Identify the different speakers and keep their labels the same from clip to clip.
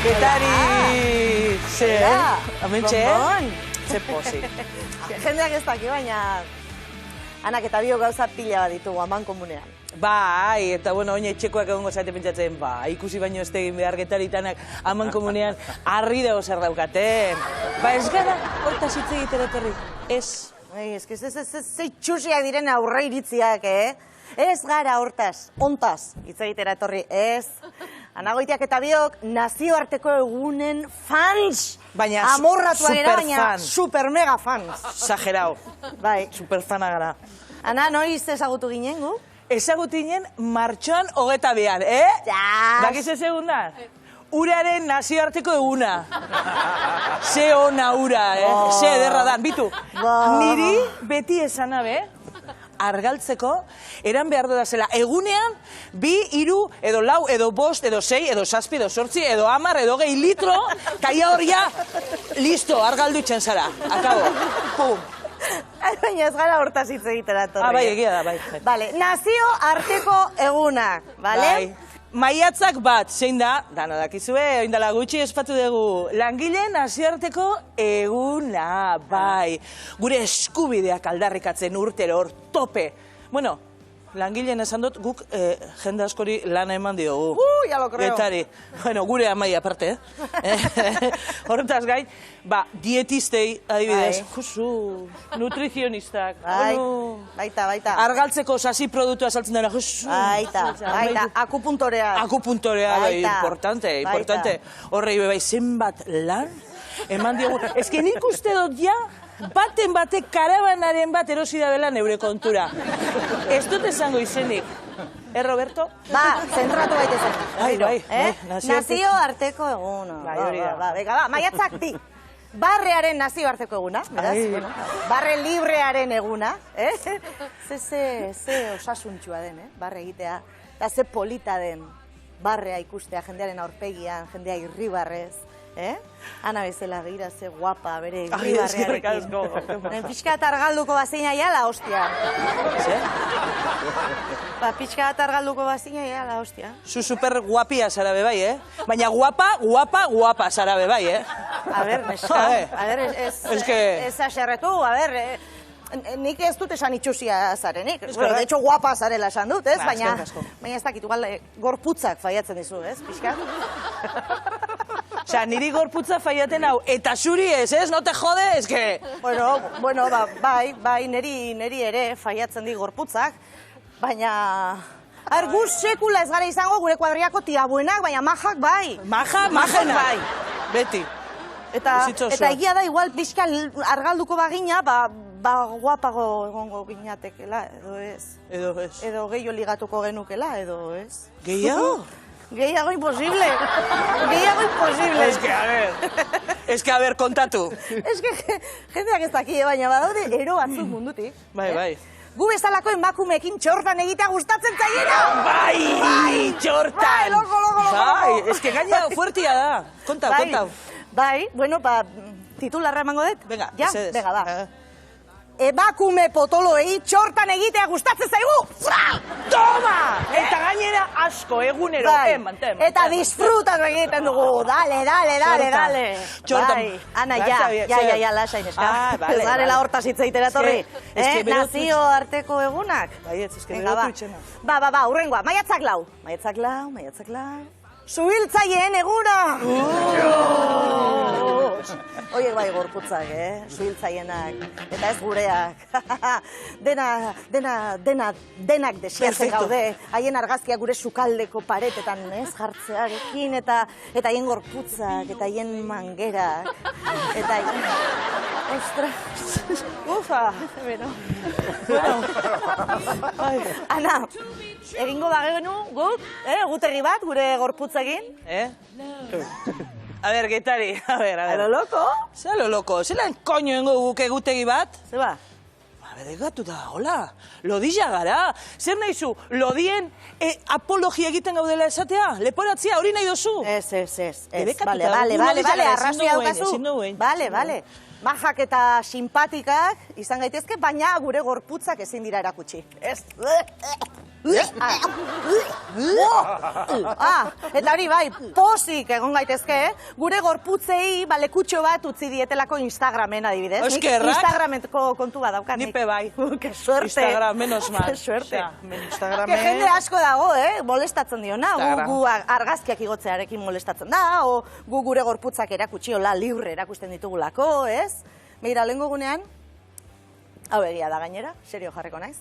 Speaker 1: Getari...
Speaker 2: Zera,
Speaker 1: Amentxe?
Speaker 2: bonbon.
Speaker 1: Ze pozik.
Speaker 2: Jendeak ez daki, baina... Anak eta bio gauza pila bat ditugu aman komunean.
Speaker 1: Bai, eta bueno, oin etxekoak egongo zaite pentsatzen, ikusi baino ez tegin behar Getaritanak aman komunean harri dago zer daukaten. Ez gara, hortaz hitz egitera etorri, ez.
Speaker 2: Ez txusiak diren aurre iritziak, Ez gara hortaz, ontaz, hitz egitera etorri, ez. Anagoitiak eta biok nazioarteko egunen fans.
Speaker 1: Baina
Speaker 2: amorratua gara, baina
Speaker 1: superfan.
Speaker 2: super mega fans.
Speaker 1: Exagerau.
Speaker 2: Bai.
Speaker 1: Superfana gara.
Speaker 2: Ana, noiz ezagutu ginen, gu?
Speaker 1: Ezagutu ginen martxoan 22,
Speaker 2: Ja.
Speaker 1: Bakiz ez egun Uraren nazioarteko eguna. Ze ona ura, Ze ederra dan, bitu. Niri beti esana argaltzeko, eran behar da zela, egunean, 2, 3, edo 4, edo 5, edo 6, edo 7, edo 8, edo 10, edo 20 litro, kaia hor ja, listo, argaldu itxen zara. Akabo. Pum.
Speaker 2: Baina ez gara hortaz hitz egitera torri.
Speaker 1: Bai, egia da, bai.
Speaker 2: Vale, nazio arteko egunak, bale?
Speaker 1: Bai. Maiatzak bat, zein da, dano dakizue, oindala gutxi espatu dugu, langileen nazioarteko eguna, bai. Gure eskubideak aldarrikatzen urtero, hor tope. Bueno, langileen esan dut, guk jende askori lana eman diogu.
Speaker 2: Ya lo creo.
Speaker 1: Getari. Bueno, gure amai aparte, Horretaz gain, dietistei, adibidez, jusu, nutrizionistak.
Speaker 2: Baita.
Speaker 1: Argaltzeko sasi produktua saltzen dena, jusu.
Speaker 2: Baita, akupuntorea.
Speaker 1: Akupuntorea, importante. Horrei bai, zenbat lan, eman diogu. Ez que nik uste dut ja, batek karabanaren bat erosi da bela neure kontura. Ez dut esango izenik. Roberto?
Speaker 2: Zentratu baitezen.
Speaker 1: Bai,
Speaker 2: nazio arteko eguna.
Speaker 1: Bai, hori da.
Speaker 2: Maiatzak bi. Barrearen nazio arteko eguna, beraz? Barre librearen eguna. Ze osasuntxua den, barre egitea. Eta ze polita den barrea ikustea jendearen aurpegian, jendea irribarrez. Ana bezala begira ze guapa bere irribarrearekin. Pixka eta argalduko bazina ja, la hostia. Pixka eta argalduko bazina ja, la hostia.
Speaker 1: Zu super guapia zara bebai, Baina guapa zara bebai,
Speaker 2: A ber, neska, ez aserretu, nik ez dut esan itxusia zarenik. De hecho, guapa zarela esan dut, ez? Baina ez dakit, igual gorputzak faiatzen dizu, ez? Pixka?
Speaker 1: Osa, niri gorputza faiaten hau, eta zuri ez? No te jode, ez que...
Speaker 2: Bueno, bai, niri ere faiatzen di gorputzak, baina... Gu sekula ez gara izango gure kuadriako tiabuenak, baina majak bai.
Speaker 1: Majak bai. Beti.
Speaker 2: Eta egia da, igual pixka argalduko bagina, guapago egongo ginatekela, edo ez. Edo gehiago ligatuko genukela, edo ez.
Speaker 1: Gehiago?
Speaker 2: Gehiago imposible.
Speaker 1: Ez que, a ver, kontatu.
Speaker 2: Ez que, jendeak ez daki, baina badaude ero batzuk mundutik.
Speaker 1: Bai.
Speaker 2: Gu bezalako emakumeekin txortan egitea gustatzen zaiena!
Speaker 1: Bai, txortan!
Speaker 2: Loko!
Speaker 1: Bai, ez que gaina fuertia da. Kontau.
Speaker 2: Bai, bueno, titularra emango dut?
Speaker 1: Venga,
Speaker 2: esedez. Venga, da. Emakume potoloei txortan egitea gustatzen zaigu!
Speaker 1: Toma! Eta gainera asko, egunero.
Speaker 2: Eta disfrutatu egiten dugu. Dale.
Speaker 1: Txortan.
Speaker 2: Ana, ja, lasai neska. Ez garela hortaz hitz egitera torri. Nazio arteko egunak.
Speaker 1: Bai, ez que berotu itxena.
Speaker 2: Hurrengoa. Maiatzak lau. Zuhiltzaileen eguna! Oiek bai gorputzak, Zuhiltzaienak. Eta ez gureak. Denak desiatzen gaude. Haien argazkiak gure sukaldeko paretetan, jartzearekin. Eta haien gorputzak, eta haien mangerak. Eta haien... Ostras! Ufa! Ana, egingo bagenu guk, gutegi bat, gure gorputzekin.
Speaker 1: A ver, Getari, a ver.
Speaker 2: A lo loco?
Speaker 1: Zer lo loco? Zelan koño engo guk egutegi bat?
Speaker 2: Zeba?
Speaker 1: Bedegatu da, hola, lodilla gara. Zer nahi zu, lodien apologia egiten gaudela esatea? Leporatzia, hori nahi dozu?
Speaker 2: Ez. Bale, arrazoia daukazu. Bale. Majak eta simpatikak izan gaitezke, baina gure gorputzak ezin dira erakutsi. Ez. Eta hori bai, pozik egon gaitezke, gure gorputzei lekutxo bat utzi dietelako Instagramen adibidez.
Speaker 1: Eskerrak.
Speaker 2: Instagrameko kontu bat daukat.
Speaker 1: Nipe bai.
Speaker 2: Que suerte.
Speaker 1: Instagram, menos mal.
Speaker 2: Que suerte.
Speaker 1: Instagramen.
Speaker 2: Que jende asko dago, molestatzen diona. Gu argazkiak igotzearekin molestatzen da, o gu gure gorputzak erakutxiola libre erakusten ditugulako, ez? Begira, lehengo gunean, hau egia da gainera, serio jarriko naiz.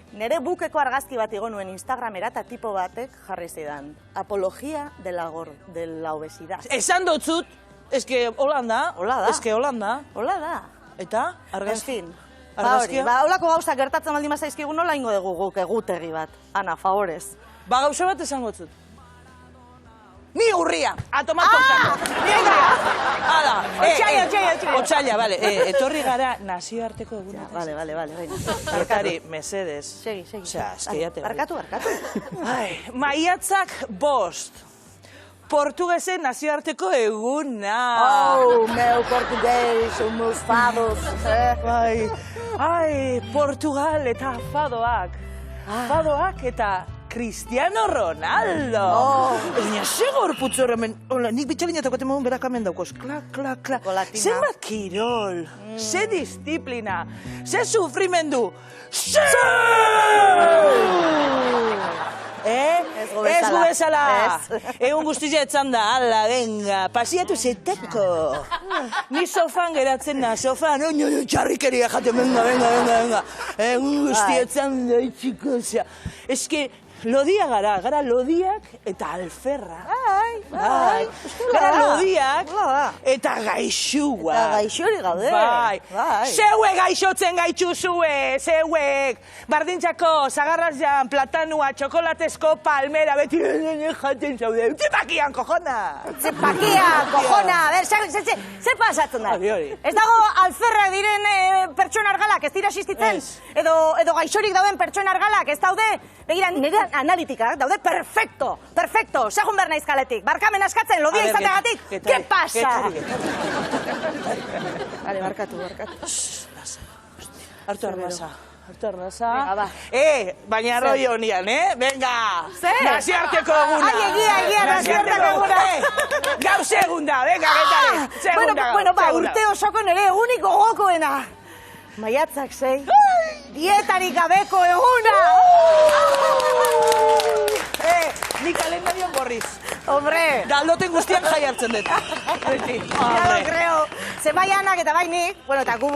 Speaker 2: Nere bukeko argazki bat igo nuen Instagramera eta tipo batek jarri zidan. Apologia de la obesidad.
Speaker 1: Esan dotzut, eske Holanda.
Speaker 2: Hola da.
Speaker 1: Eske Holanda.
Speaker 2: Hola da.
Speaker 1: Eta, argazki.
Speaker 2: En fin. Argazkia? Holako gauzak gertatzen baldin bazaizkigu nola ingo dugu guk egutegi bat. Ana, favorez.
Speaker 1: Gauza bat esango dut. Ni urria, a tomar por saco. Ni urria. Hala.
Speaker 2: Otsaila.
Speaker 1: Otsaila, vale. Etorri gara nazioarteko egunetaz.
Speaker 2: Vale.
Speaker 1: Bertari, mesedes.
Speaker 2: Segi.
Speaker 1: Osea, eske ya te...
Speaker 2: Barkatu.
Speaker 1: Ai, maiatzak 5. Portugesen nazioarteko eguna.
Speaker 2: Oh, meu portugués, meus fados.
Speaker 1: Ai, Portugal eta fadoak. Fadoak eta Cristiano Ronaldo. Baina, ze gorputzu horremen, hola, nik bitxalinatak baten modun berak hemen daukos. Klak. Zenbat kirol, ze disiplina, ze sufrimendu. Ze! Ez gu bezala. Egun guztia etzan da, ala, venga, pasiatu zeteko. Ni sofan geratzen da, sofan, txarrikeria jaten, venga. Egun guztia etzan da, txiko, eske, lodia gara lodiak eta alferra. Bai. Gara lodiak eta gaixua.
Speaker 2: Eta gaixori gaude.
Speaker 1: Bai. Zeuek gaixotzen gaitxuzue, zeuek. Bardintzako, zagarrazan, platanua, txokolatezko, palmera, beti jaten zaude. Txipakian, kojona.
Speaker 2: Txipakian, kojona. Zer pasatzen da? Ez dago alferra diren pertsona argalak, ez dira existitzen? Edo gaixorik dauden pertsona argalak, ez daude? Begira, nire analitikak daude perfecto. Segun behar naiz kaletik. Barkamen askatzen, lodia izateagatik. ¿Qué pasa? Vale, barkatu.
Speaker 1: Hartu arnasa.
Speaker 2: Venga, ba.
Speaker 1: Baina roi honian, Venga.
Speaker 2: Zer?
Speaker 1: Nazioarteko eguna.
Speaker 2: Egia, nazioarteko eguna.
Speaker 1: Gau segunda, venga, getari.
Speaker 2: Bueno, urte osoko nire egunik gogokoena. Maiatzak 6, dietarik gabeko eguna!
Speaker 1: Ni kalendarion gorriz.
Speaker 2: Hombre!
Speaker 1: Galdoten guztiak jai hartzen dut.
Speaker 2: Ya lo creo. Zemaianak eta bainik, eta gu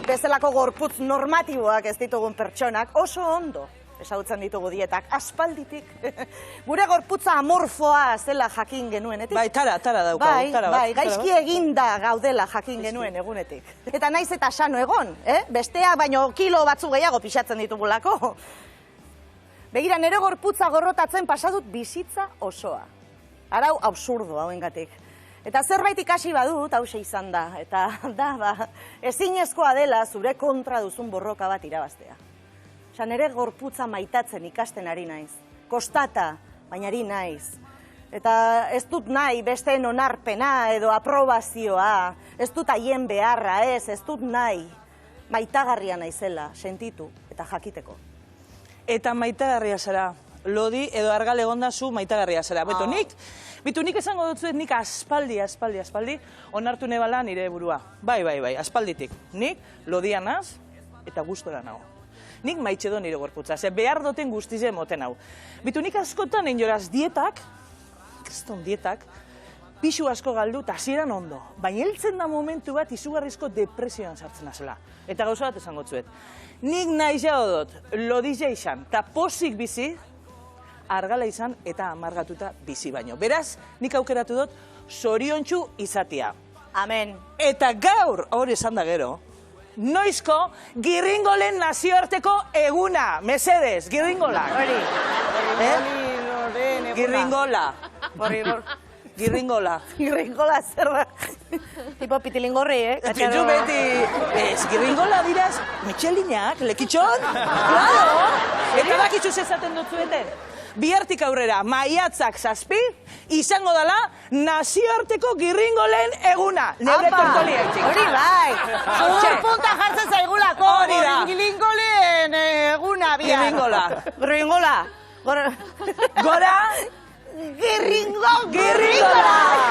Speaker 2: bezalako gorputz normatiboak ez ditugun pertsonak, oso ondo ezagutzen ditugu dietak, aspalditik. Gure gorputza amorfoa zela jakin genuenetik.
Speaker 1: Bai, tara daukagu.
Speaker 2: Bai, gaizki eginda gaudela jakin genuen egunetik. Eta naiz eta sano egon, besteak baino kilo batzu gehiago pixatzen ditugulako. Begira, nire gorputza gorrotatzen pasadut bizitza osoa. Arau absurdo hauengatik. Eta zerbait ikasi badut, hause izan da. Eta ezinezkoa dela zure kontra duzun borroka bat irabaztea. Nere gorputza maitatzen ikasten ari naiz. Kostata, baina ari naiz. Eta ez dut nahi besteen onarpena edo aprobazioa. Ez dut haien beharra, ez dut nahi. Maitagarria naizela, sentitu eta jakiteko.
Speaker 1: Eta maitagarria zara. Lodi edo argal egondazu maitagarria zara. Bitu, nik esango dutzuet nik aspaldi, onartu nebala nire burua. Bai, aspalditik. Nik lodianaz eta gustora nago. Nik maitxe do nire gorputza, behar doten guztize moten hau. Bitu, nik askotan enjoraz dietak, pixu asko galdu eta hasieran ondo. Baina heltzen da momentu bat izugarrizko depresioan sartzen azela. Eta gauza bat esango tzuet. Nik nahi jau dut, lodize izan, eta posik bizi, argala izan eta amargatuta bizi baino. Beraz, nik aukeratu dut, zoriontsu izatea.
Speaker 2: Amen.
Speaker 1: Eta gaur, hori esan da gero, noizko Girringolen nazioarteko eguna. Mesedez, Girringola. Girringola.
Speaker 2: Girringola zer da. Tipo pitilingorri,
Speaker 1: Pitu beti. Ez, Girringola diraz, Michelinak, lekitxon. Claro. Eta bakitxuz ezaten dutzueten. Bihartik aurrera, maiatzak 7, izango dela nazioarteko Girringolen eguna. Neure tortolien, txik.
Speaker 2: Hori bai. Zur punta jartzen zaigulako.
Speaker 1: Hori da.
Speaker 2: Girringolen eguna bihar.
Speaker 1: Girringola.
Speaker 2: Girringola. Gora...
Speaker 1: Gora!
Speaker 2: Girringora!
Speaker 1: Girringora!